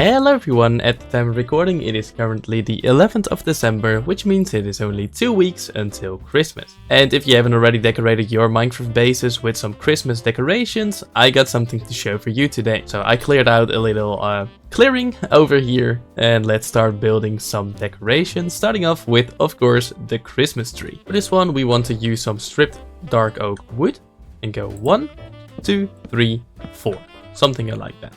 Hello everyone, at the time of recording it is currently the 11th of December, which means it is only 2 weeks until Christmas. And if you haven't already decorated your Minecraft bases with some Christmas decorations, I got something to show for you today. So I cleared out a little clearing over here and let's start building some decorations, starting off with, of course, the Christmas tree. For this one we want to use some stripped dark oak wood and go 1, 2, 3, 4, something like that.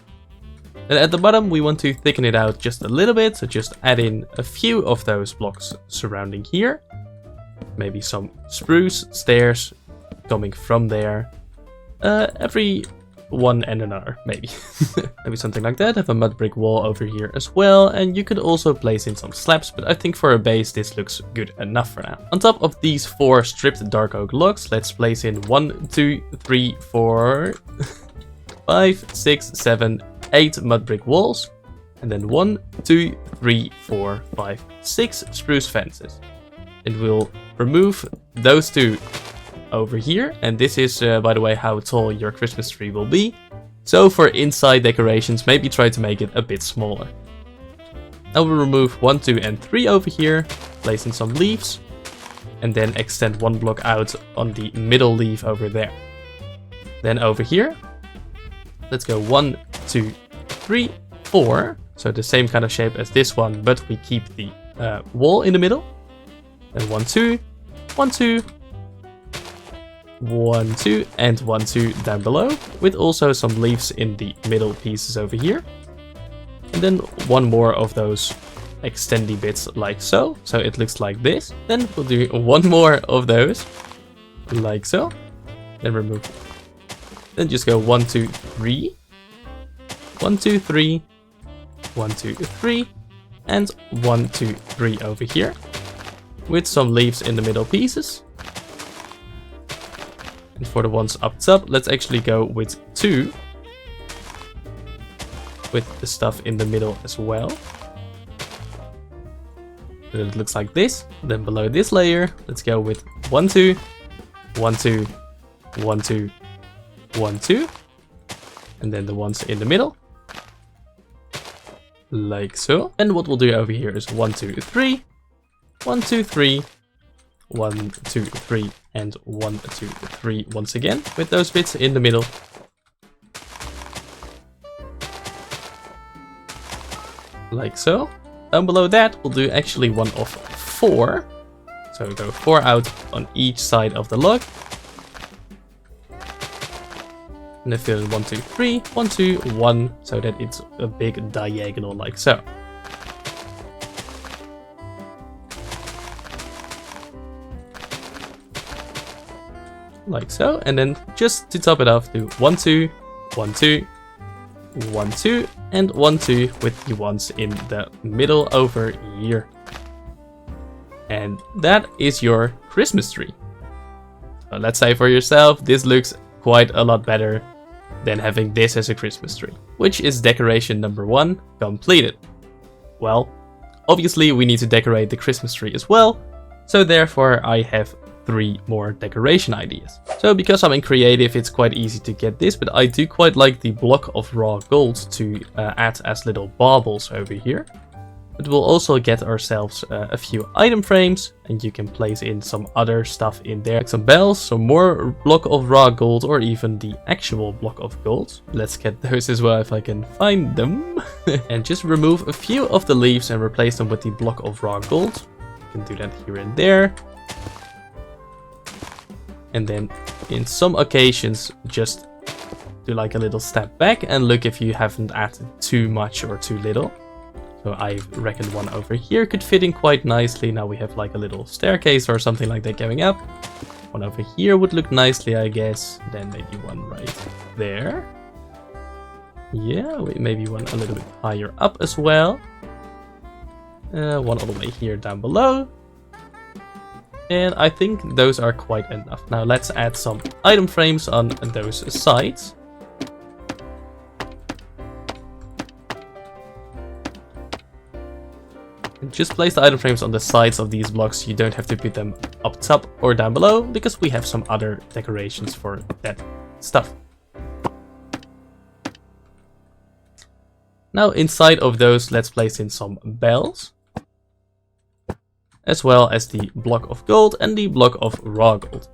And at the bottom we want to thicken it out just a little bit, so just add in a few of those blocks surrounding here. Maybe some spruce stairs coming from there. Every one and another, maybe. Maybe something like that. Have a mud brick wall over here as well, and you could also place in some slabs, but I think for a base this looks good enough for now. On top of these 4 stripped dark oak logs, let's place in 1, 2, 3, 4, 5, 6, 7, 8 mud brick walls, and then 1, 2, 3, 4, 5, 6 spruce fences. And we'll remove those 2 over here, and this is by the way how tall your Christmas tree will be. So for inside decorations, maybe try to make it a bit smaller. Now we'll remove 1, 2 and 3 over here, place in some leaves, and then extend 1 block out on the middle leaf over there. Then over here, let's go 1, 2, 3, 4. So the same kind of shape as this one, but we keep the wall in the middle. And 1, 2, 1, 2, 1, 2, and 1, 2 down below, with also some leaves in the middle pieces over here. And then 1 more of those extendy bits like so. So it looks like this. Then we'll do 1 more of those like so. Then remove. Then just go 1, 2, 3. 1, 2, 3, 1, 2, 3, and 1, 2, 3 over here, with some leaves in the middle pieces. And for the ones up top, let's actually go with 2, with the stuff in the middle as well. And it looks like this. Then below this layer, let's go with 1, 2, 1, 2, 1, 2, 1, 2, and then the ones in the middle. Like so. And what we'll do over here is 1, 2, 3, 1, 2, 3, 1, 2, 3, and 1, 2, 3 once again, with those bits in the middle. Like so. Down below that, we'll do actually 1 of 4. So we go 4 out on each side of the log. And then fill in 1, 2, 3, 1, 2, 1, so that it's a big diagonal like so. Like so, and then just to top it off, do 1, 2, 1, 2, 1, 2, and 1, 2 with the ones in the middle over here. And that is your Christmas tree. So let's say for yourself, this looks quite a lot better than having this as a Christmas tree, which is decoration number 1 completed. Well, obviously we need to decorate the Christmas tree as well, so therefore I have 3 more decoration ideas. So because I'm in creative, it's quite easy to get this, but I do quite like the block of raw gold to add as little baubles over here. But we'll also get ourselves a few item frames, and you can place in some other stuff in there, like some bells, some more block of raw gold, or even the actual block of gold. Let's get those as well if I can find them. And just remove a few of the leaves and replace them with the block of raw gold. You can do that here and there. And then in some occasions, just do like a little step back and look if you haven't added too much or too little. So I reckon 1 over here could fit in quite nicely. Now we have like a little staircase or something like that going up. 1 over here would look nicely, I guess. Then maybe 1 right there. Yeah, maybe 1 a little bit higher up as well. 1 all the way here down below. And I think those are quite enough. Now let's add some item frames on those sides. Just place the item frames on the sides of these blocks. You don't have to put them up top or down below, because we have some other decorations for that stuff. Now inside of those, let's place in some bells, as well as the block of gold and the block of raw gold.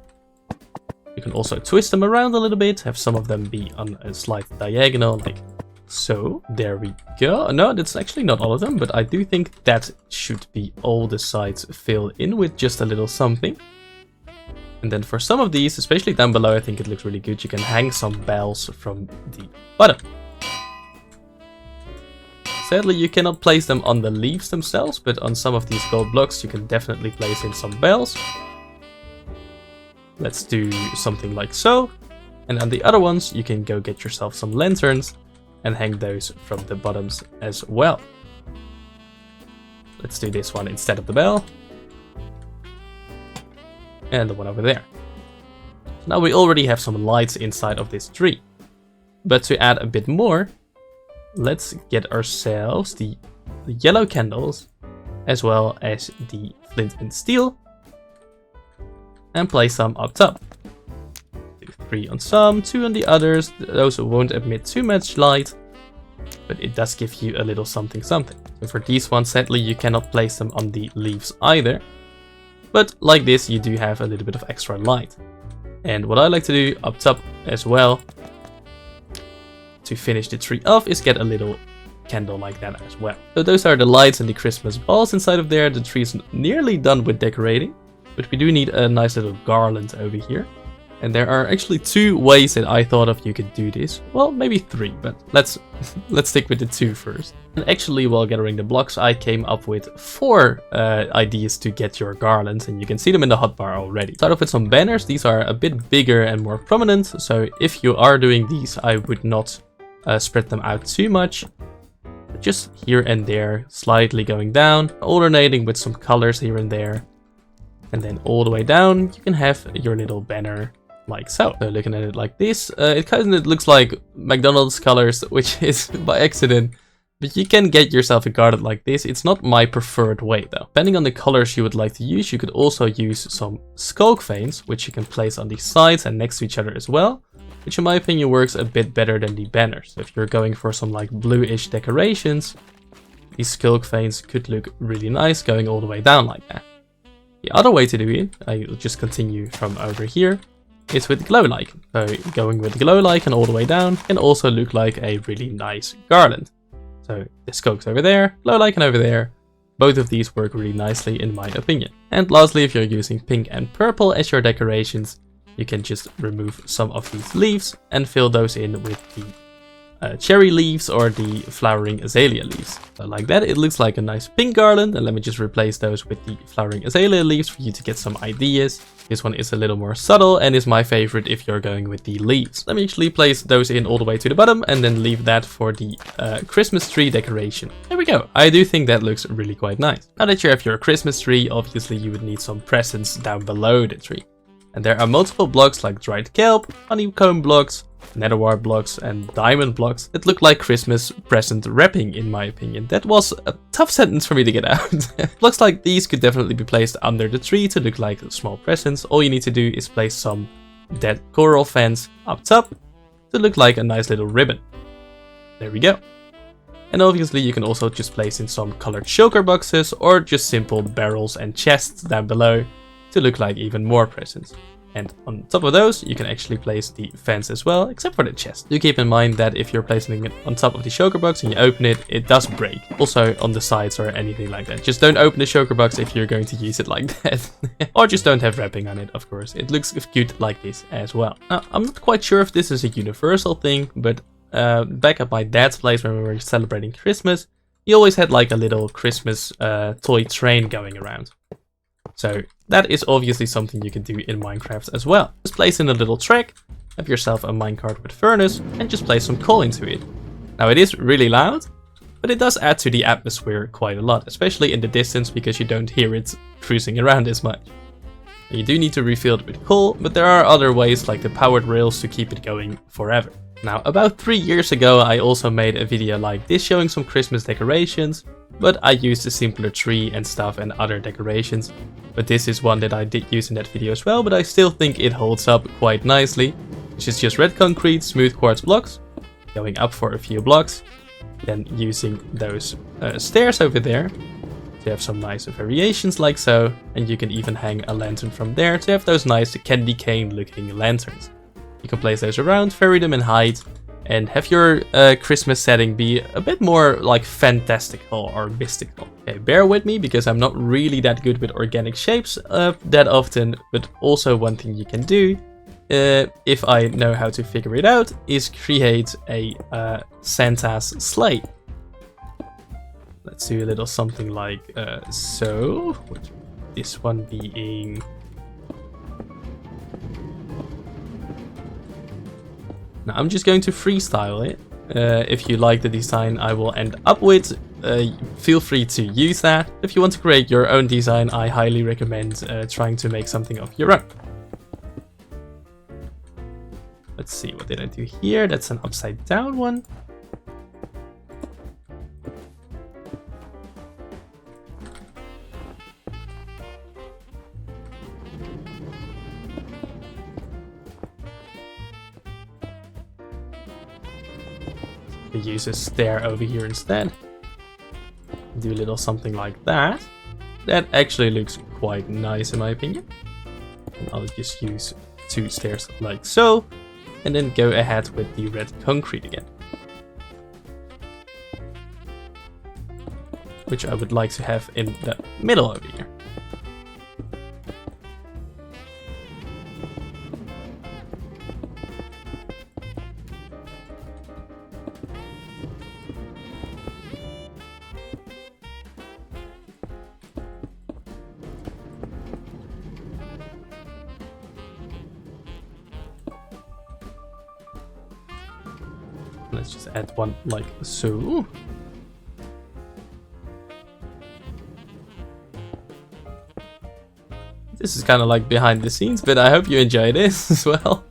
You can also twist them around a little bit, have some of them be on a slight diagonal, like so. There we go. No, that's actually not all of them, but I do think that should be all the sides filled in with just a little something. And then for some of these, especially down below, I think it looks really good. You can hang some bells from the bottom. Sadly, you cannot place them on the leaves themselves, but on some of these gold blocks, you can definitely place in some bells. Let's do something like so. And on the other ones, you can go get yourself some lanterns and hang those from the bottoms as well. Let's do this one instead of the bell. And the one over there. Now we already have some lights inside of this tree. But to add a bit more, let's get ourselves the yellow candles, as well as the flint and steel, and place some up top. 3 on some, 2 on the others. Those won't emit too much light, but it does give you a little something something. So for these ones, sadly, you cannot place them on the leaves either. But like this, you do have a little bit of extra light. And what I like to do up top as well, to finish the tree off, is get a little candle like that as well. So those are the lights and the Christmas balls inside of there. The tree is nearly done with decorating, but we do need a nice little garland over here. And there are actually 2 ways that I thought of you could do this. Well, maybe 3, but let's stick with the 2 first. And actually, while gathering the blocks, I came up with 4 ideas to get your garlands, and you can see them in the hotbar already. Start off with some banners. These are a bit bigger and more prominent, so if you are doing these, I would not spread them out too much. Just here and there, slightly going down, alternating with some colors here and there. And then all the way down, you can have your little banner like so. So looking at it like this, it kind of looks like McDonald's colors, which is by accident. But you can get yourself a garland like this. It's not my preferred way though. Depending on the colors you would like to use, you could also use some skulk veins, which you can place on the sides and next to each other as well, which in my opinion works a bit better than the banners. So if you're going for some like bluish decorations, these skulk veins could look really nice going all the way down like that. The other way to do it, I will just continue from over here, is with glow lichen. So going with glow lichen all the way down can also look like a really nice garland. So the skulks over there, glow lichen over there. Both of these work really nicely in my opinion. And lastly, if you're using pink and purple as your decorations, you can just remove some of these leaves and fill those in with the cherry leaves or the flowering azalea leaves. So like that, it looks like a nice pink garland, and let me just replace those with the flowering azalea leaves for you to get some ideas. This one is a little more subtle and is my favorite if you're going with the leaves. Let me actually place those in all the way to the bottom and then leave that for the Christmas tree decoration. There we go. I do think that looks really quite nice. Now that you have your Christmas tree, obviously you would need some presents down below the tree. And there are multiple blocks like dried kelp, honeycomb blocks, netherware blocks and diamond blocks that look like Christmas present wrapping in my opinion. That was a tough sentence for me to get out. Blocks like these could definitely be placed under the tree to look like small presents. All you need to do is place some dead coral fence up top to look like a nice little ribbon. There we go. And obviously you can also just place in some colored shulker boxes or just simple barrels and chests down below to look like even more presents. And on top of those, you can actually place the fence as well, except for the chest. Do keep in mind that if you're placing it on top of the shulker box and you open it, it does break. Also on the sides or anything like that. Just don't open the shulker box if you're going to use it like that. Or just don't have wrapping on it, of course. It looks cute like this as well. Now, I'm not quite sure if this is a universal thing, but back at my dad's place when we were celebrating Christmas, he always had like a little Christmas toy train going around. So that is obviously something you can do in Minecraft as well. Just place in a little track, have yourself a minecart with furnace, and just place some coal into it. Now it is really loud, but it does add to the atmosphere quite a lot, especially in the distance because you don't hear it cruising around as much. You do need to refill it with coal, but there are other ways like the powered rails to keep it going forever. Now about 3 years ago I also made a video like this showing some Christmas decorations, but I used a simpler tree and stuff and other decorations. But this is one that I did use in that video as well, but I still think it holds up quite nicely. Which is just red concrete, smooth quartz blocks, going up for a few blocks. Then using those stairs over there to have some nice variations like so, and you can even hang a lantern from there to have those nice candy cane looking lanterns. You can place those around, vary them in height, and have your Christmas setting be a bit more like fantastical or mystical. Okay, bear with me because I'm not really that good with organic shapes that often, but also one thing you can do, if I know how to figure it out, is create a Santa's sleigh. Let's do a little something like so, with this one being... Now I'm just going to freestyle it. If you like the design I will end up with, feel free to use that. If you want to create your own design, I highly recommend trying to make something of your own. Let's see, what did I do here? That's an upside down one. We use a stair over here instead. Do a little something like that. That actually looks quite nice in my opinion. And I'll just use 2 stairs like so. And then go ahead with the red concrete again. Which I would like to have in the middle over here. Let's just add one like so. This is kind of like behind the scenes, but I hope you enjoy this as well.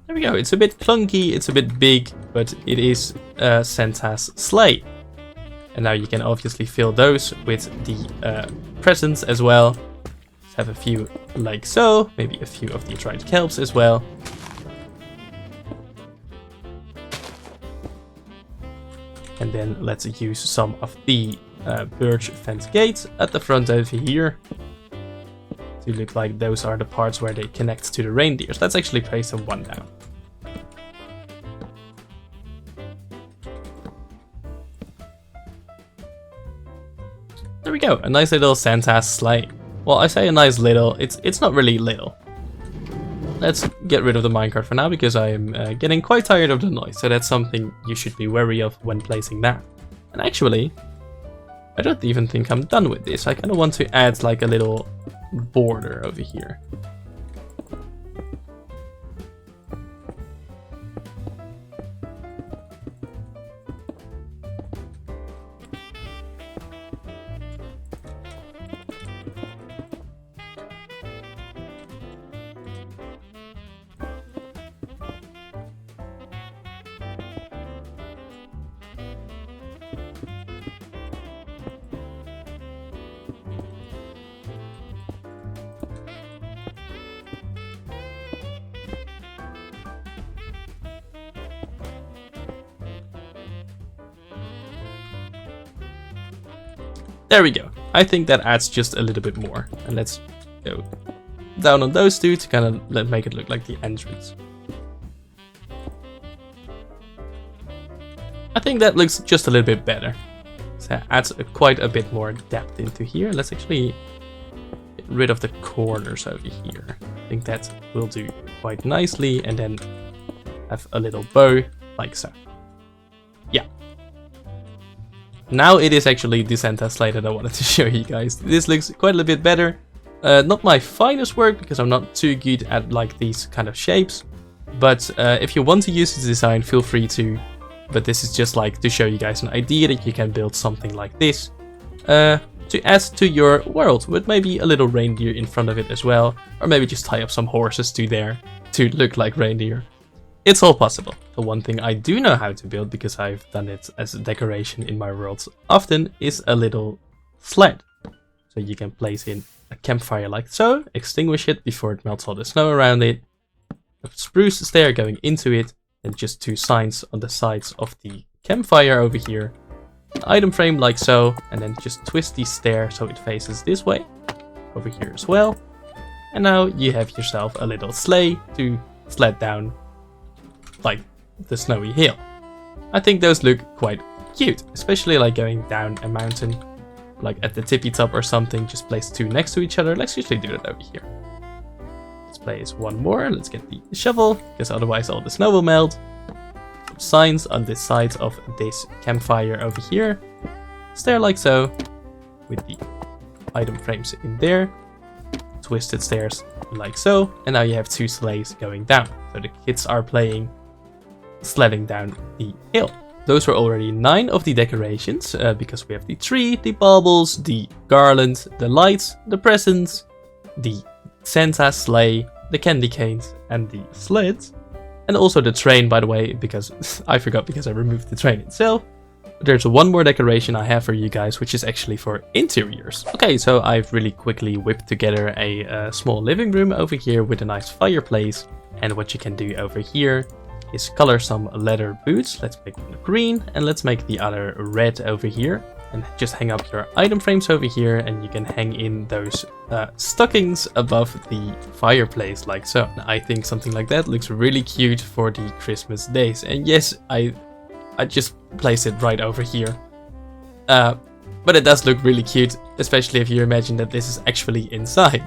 There we go. It's a bit clunky, it's a bit big, but it is Santa's sleigh. And now you can obviously fill those with the presents as well. Just have a few like so, maybe a few of the dried kelps as well. And then let's use some of the birch fence gates at the front over here to look like those are the parts where they connect to the reindeers. Let's actually place them one down. There we go, a nice little Santa's sleigh. Well, I say a nice little, it's not really little. Let's get rid of the minecart for now because I am getting quite tired of the noise, so that's something you should be wary of when placing that. And actually, I don't even think I'm done with this. I kind of want to add like a little border over here. There we go. I think that adds just a little bit more. And let's go down on those two to kind of make it look like the entrance. I think that looks just a little bit better. So it adds quite a bit more depth into here. Let's actually get rid of the corners over here. I think that will do quite nicely. And then have a little bow like so. Yeah. Now it is actually the Santa sleigh that I wanted to show you guys. This looks quite a little bit better. Not my finest work because I'm not too good at like these kind of shapes. But if you want to use this design, feel free to. But this is just like to show you guys an idea that you can build something like this. To add to your world with maybe a little reindeer in front of it as well. Or maybe just tie up some horses to there to look like reindeer. It's all possible. The one thing I do know how to build, because I've done it as a decoration in my worlds often, is a little sled. So you can place in a campfire like so, extinguish it before it melts all the snow around it, a spruce stair going into it, and just 2 signs on the sides of the campfire over here, an item frame like so, and then just twist the stair so it faces this way, over here as well. And now you have yourself a little sleigh to sled down like the snowy hill. I think those look quite cute, especially like going down a mountain, like at the tippy top or something. Just place 2 next to each other. Let's usually do that over here. Let's place 1 more. Let's get the shovel, because otherwise all the snow will melt. Some signs on the sides of this campfire over here. Stair like so, with the item frames in there. Twisted stairs like so. And now you have 2 sleighs going down. So the kids are playing sledding down the hill. Those were already 9 of the decorations, because we have the tree, the baubles, the garland, the lights, the presents, the Santa sleigh, the candy canes, and the sleds. And also the train, by the way, because I forgot because I removed the train itself. There's 1 more decoration I have for you guys, which is actually for interiors. Okay, so I've really quickly whipped together a small living room over here with a nice fireplace. And what you can do over here is color some leather boots. Let's make one green and let's make the other red over here. And just hang up your item frames over here, and you can hang in those stockings above the fireplace like so. I think something like that looks really cute for the Christmas days. And yes, I just placed it right over here. But it does look really cute, especially if you imagine that this is actually inside.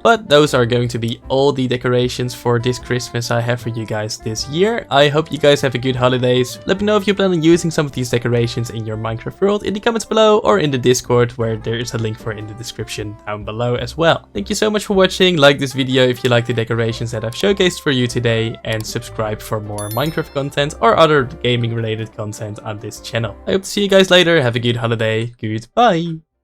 But those are going to be all the decorations for this Christmas I have for you guys this year. I hope you guys have a good holidays. Let me know if you plan on using some of these decorations in your Minecraft world in the comments below, or in the Discord, where there is a link for in the description down below as well. Thank you so much for watching. Like this video if you like the decorations that I've showcased for you today, and subscribe for more Minecraft content or other gaming related content on this channel. I hope to see you guys later. Have a good holiday. Goodbye.